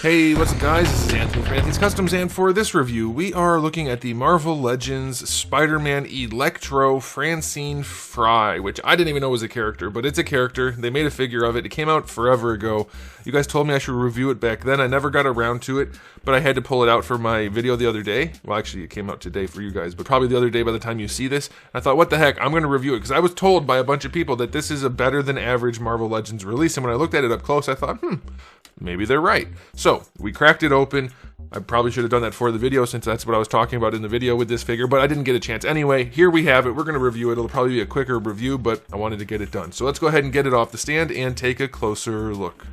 Hey, what's up guys? This is Anthony from Anthony's Customs, and for this review, we are looking at the Marvel Legends Spider-Man ELECTRO Francine Frye, which I didn't even know was a character, but it's a character. They made a figure of it. It came out forever ago. You guys told me I should review it back then. I never got around to it, but I had to pull it out for my video the other day. Well, actually, it came out today for you guys, but probably the other day by the time you see this. I thought, what the heck, I'm going to review it, because I was told by a bunch of people that this is a better than average Marvel Legends release, and when I looked at it up close, I thought, maybe they're right. So, we cracked it open. I probably should have done that for the video since that's what I was talking about in the video with this figure, but I didn't get a chance. Anyway, here we have it. We're going to review it. It'll probably be a quicker review, but I wanted to get it done. So let's go ahead and get it off the stand and take a closer look.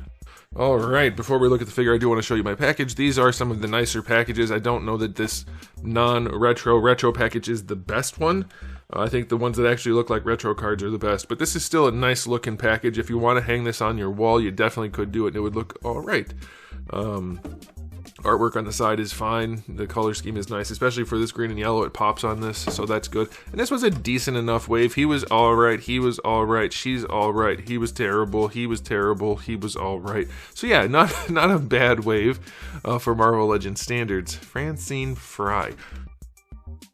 Alright, before we look at the figure, I do want to show you my package. These are some of the nicer packages. I don't know that this retro package is the best one. I think the ones that actually look like retro cards are the best, but this is still a nice looking package. If you want to hang this on your wall, you definitely could do it and it would look alright. Artwork on the side is fine. The color scheme is nice, especially for this green and yellow. It pops on this, so that's good. And this was a decent enough wave. He was alright, he was alright, she's alright, he was terrible, he was terrible, he was alright. So yeah, not a bad wave for Marvel Legends standards. Francine Frye.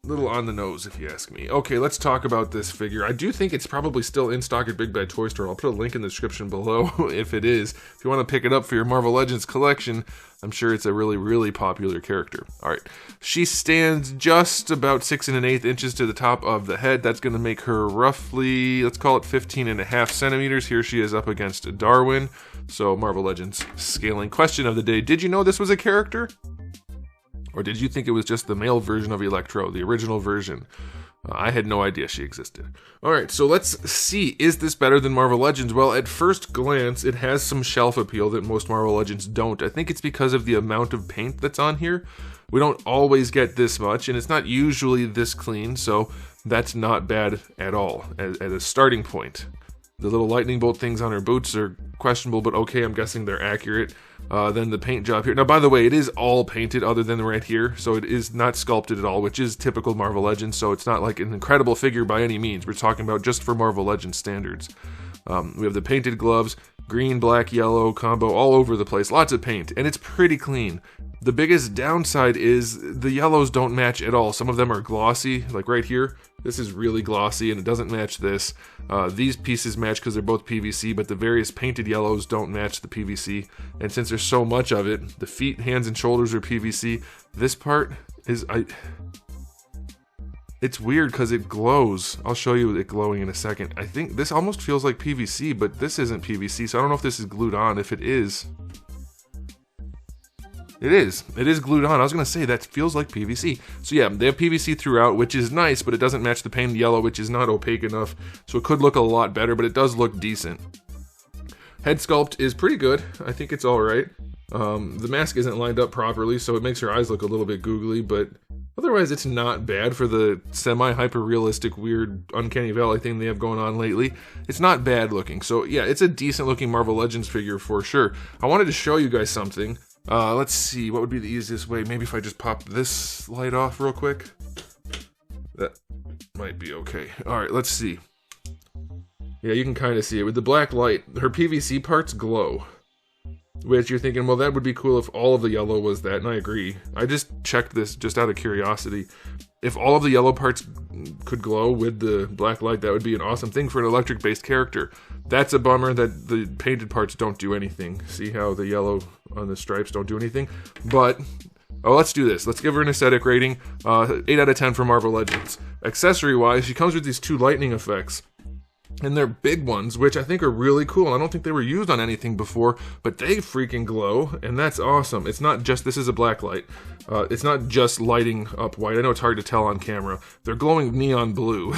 Little on the nose, if you ask me. Okay, let's talk about this figure. I do think it's probably still in stock at Big Bad Toy Store. I'll put a link in the description below if it is. If you want to pick it up for your Marvel Legends collection, I'm sure it's a really, really popular character. Alright, she stands just about 6 1/8 inches to the top of the head. That's going to make her roughly, let's call it 15.5 centimeters. Here she is up against Darwin. So, Marvel Legends scaling. Question of the day, did you know this was a character? Or did you think it was just the male version of ELECTRO, the original version? I had no idea she existed. Alright, so let's see. Is this better than Marvel Legends? Well, at first glance, it has some shelf appeal that most Marvel Legends don't. I think it's because of the amount of paint that's on here. We don't always get this much, and it's not usually this clean, so that's not bad at all at a starting point. The little lightning bolt things on her boots are questionable, but okay, I'm guessing they're accurate. Then the paint job here. Now, by the way, it is all painted other than right here, so it is not sculpted at all, which is typical Marvel Legends, so it's not like an incredible figure by any means. We're talking about just for Marvel Legends standards. We have the painted gloves, green, black, yellow combo all over the place. Lots of paint, and it's pretty clean. The biggest downside is the yellows don't match at all. Some of them are glossy, like right here. This is really glossy and it doesn't match this. These pieces match because they're both PVC, but the various painted yellows don't match the PVC. And since there's so much of it, the feet, hands, and shoulders are PVC. This part is... It's weird because it glows. I'll show you it glowing in a second. I think this almost feels like PVC, but this isn't PVC, so I don't know if this is glued on. If it is... It is glued on. I was going to say that feels like PVC. So yeah, they have PVC throughout, which is nice, but it doesn't match the painted yellow, which is not opaque enough. So it could look a lot better, but it does look decent. Head sculpt is pretty good. I think it's alright. The mask isn't lined up properly, so it makes her eyes look a little bit googly, but otherwise it's not bad for the semi-hyper-realistic, weird, uncanny valley thing they have going on lately. It's not bad looking. So yeah, it's a decent looking Marvel Legends figure for sure. I wanted to show you guys something. Let's see, what would be the easiest way? Maybe if I just pop this light off real quick. That might be okay. Alright, let's see. Yeah, you can kind of see it. With the black light, her PVC parts glow. Which you're thinking, well, that would be cool if all of the yellow was that, and I agree. I just checked this just out of curiosity. If all of the yellow parts could glow with the black light, that would be an awesome thing for an electric-based character. That's a bummer that the painted parts don't do anything. See how the yellow on the stripes don't do anything? But, let's do this. Let's give her an aesthetic rating. 8 out of 10 for Marvel Legends. Accessory-wise, she comes with these 2 lightning effects. And they're big ones, which I think are really cool. I don't think they were used on anything before, but they freaking glow, and that's awesome. It's not just, this is a black light. It's not just lighting up white. I know it's hard to tell on camera. They're glowing neon blue.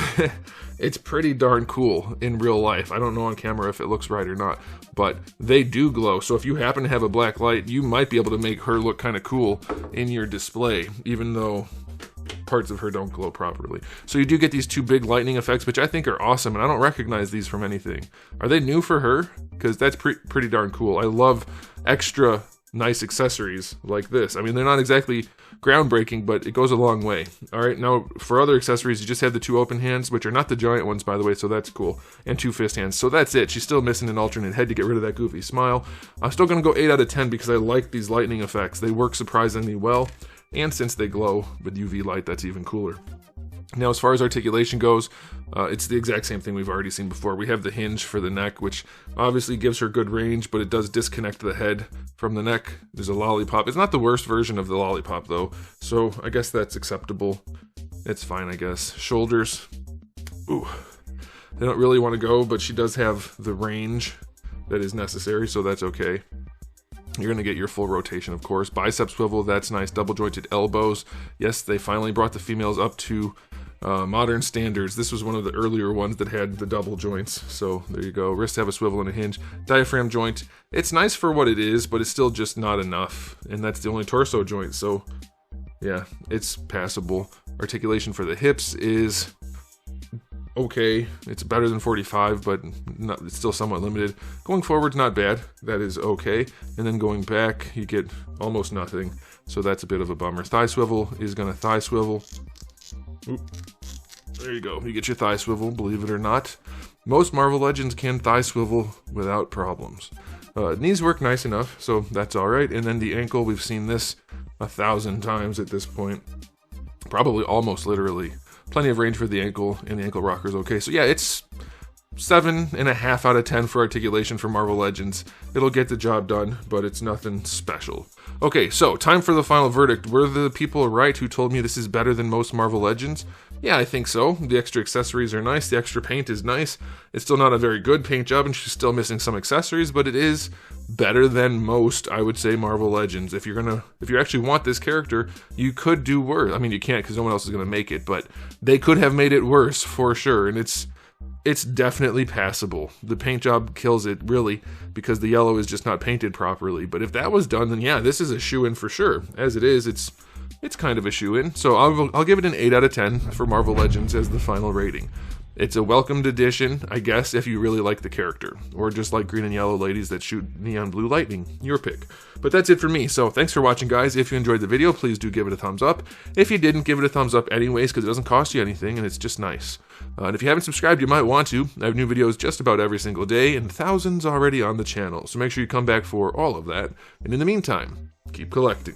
It's pretty darn cool in real life. I don't know on camera if it looks right or not, but they do glow. So if you happen to have a black light, you might be able to make her look kind of cool in your display, even though parts of her don't glow properly. So you do get these 2 big lightning effects, which I think are awesome, and I don't recognize these from anything. Are they new for her? Because that's pretty darn cool. I love extra nice accessories like this. I mean, they're not exactly groundbreaking, but it goes a long way. All right, now for other accessories, you just have the 2 open hands, which are not the giant ones, by the way, so that's cool, and 2 fist hands. So that's it. She's still missing an alternate head to get rid of that goofy smile. I'm still going to go 8 out of 10 because I like these lightning effects. They work surprisingly well, and since they glow with UV light, that's even cooler. Now, as far as articulation goes, it's the exact same thing we've already seen before. We have the hinge for the neck, which obviously gives her good range, but it does disconnect the head from the neck. There's a lollipop. It's not the worst version of the lollipop, though, so I guess that's acceptable. It's fine, I guess. Shoulders. Ooh. They don't really want to go, but she does have the range that is necessary, so that's okay. You're going to get your full rotation, of course. Bicep swivel, that's nice. Double jointed elbows. Yes, they finally brought the females up to modern standards. This was one of the earlier ones that had the double joints. So there you go. Wrists have a swivel and a hinge. Diaphragm joint. It's nice for what it is, but it's still just not enough. And that's the only torso joint. So yeah, it's passable. Articulation for the hips is okay. It's better than 45, but it's still somewhat limited. Going forward's not bad. That is okay. And then going back, you get almost nothing. So that's a bit of a bummer. Thigh swivel is going to thigh swivel. Oop. There you go. You get your thigh swivel, believe it or not. Most Marvel Legends can thigh swivel without problems. Knees work nice enough, so that's alright. And then the ankle, we've seen this 1,000 times at this point. Probably almost literally. Plenty of range for the ankle, and the ankle rocker is okay. So yeah, it's 7.5 out of 10 for articulation for Marvel Legends. It'll get the job done, but it's nothing special. Okay, so time for the final verdict. Were the people right who told me this is better than most Marvel Legends? Yeah, I think so. The extra accessories are nice. The extra paint is nice. It's still not a very good paint job, and she's still missing some accessories, but it is better than most, I would say, Marvel Legends. If you actually want this character, you could do worse. I mean, you can't because no one else is going to make it, but they could have made it worse for sure, and it's definitely passable. The paint job kills it, really, because the yellow is just not painted properly. But if that was done, then yeah, this is a shoe-in for sure. As it is, it's kind of a shoe-in. So I'll give it an 8 out of 10 for Marvel Legends as the final rating. It's a welcomed addition, I guess, if you really like the character. Or just like green and yellow ladies that shoot neon blue lightning. Your pick. But that's it for me. So thanks for watching, guys. If you enjoyed the video, please do give it a thumbs up. If you didn't, give it a thumbs up anyways, because it doesn't cost you anything, and it's just nice. And if you haven't subscribed, you might want to. I have new videos just about every single day, and thousands already on the channel. So make sure you come back for all of that. And in the meantime, keep collecting.